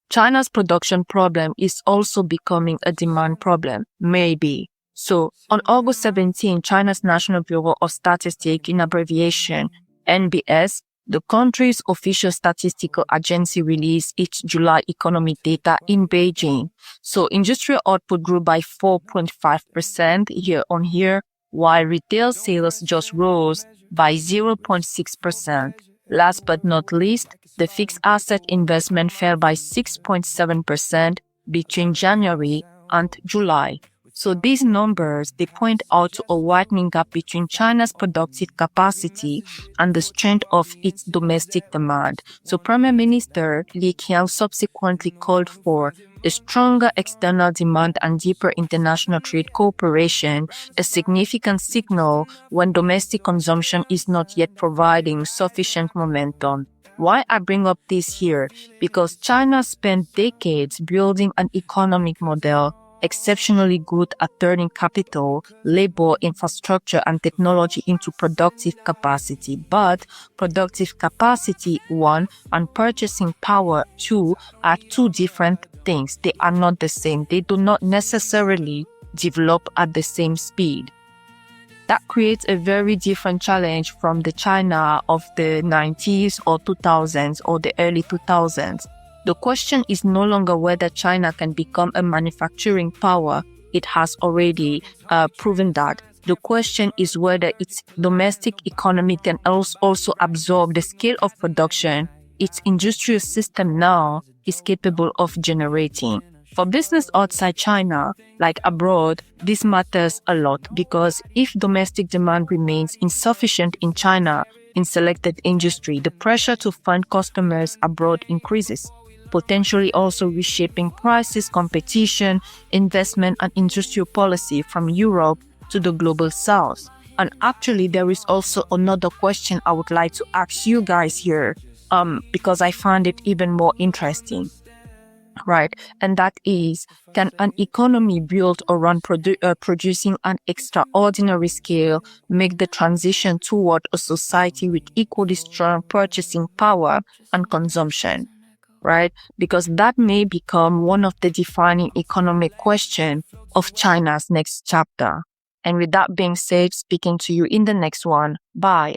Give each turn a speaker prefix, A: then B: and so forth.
A: China's production problem is also becoming a demand problem, maybe. So, on August 17, China's National Bureau of Statistics, in abbreviation NBS, the country's official statistical agency, released its July economic data in Beijing. So, industrial output grew by 4.5% year on year, while retail sales just rose by 0.6%. Last but not least, the fixed asset investment fell by 6.7% between January and July. So these numbers, they point out to a widening gap between China's productive capacity and the strength of its domestic demand. So Prime Minister Li Qiang subsequently called for a stronger external demand and deeper international trade cooperation, a significant signal when domestic consumption is not yet providing sufficient momentum. Why I bring up this here? Because China spent decades building an economic model exceptionally good at turning capital, labor, infrastructure, and technology into productive capacity. But productive capacity, 1, and purchasing power, 2, are two different things. They are not the same. They do not necessarily develop at the same speed. That creates a very different challenge from the China of the 90s or 2000s or the early 2000s. The question is no longer whether China can become a manufacturing power. It has already proven that. The question is whether its domestic economy can also absorb the scale of production its industrial system now is capable of generating. For business outside China, like abroad, this matters a lot because if domestic demand remains insufficient in China in selected industry, the pressure to find customers abroad increases, potentially also reshaping prices, competition, investment, and industrial policy from Europe to the global south. And actually, there is also another question I would like to ask you guys here, because I find it even more interesting. Right, and that is, can an economy built around producing an extraordinary scale make the transition toward a society with equally strong purchasing power and consumption? Right, because that may become one of the defining economic questions of China's next chapter. And with that being said, speaking to you in the next one. Bye.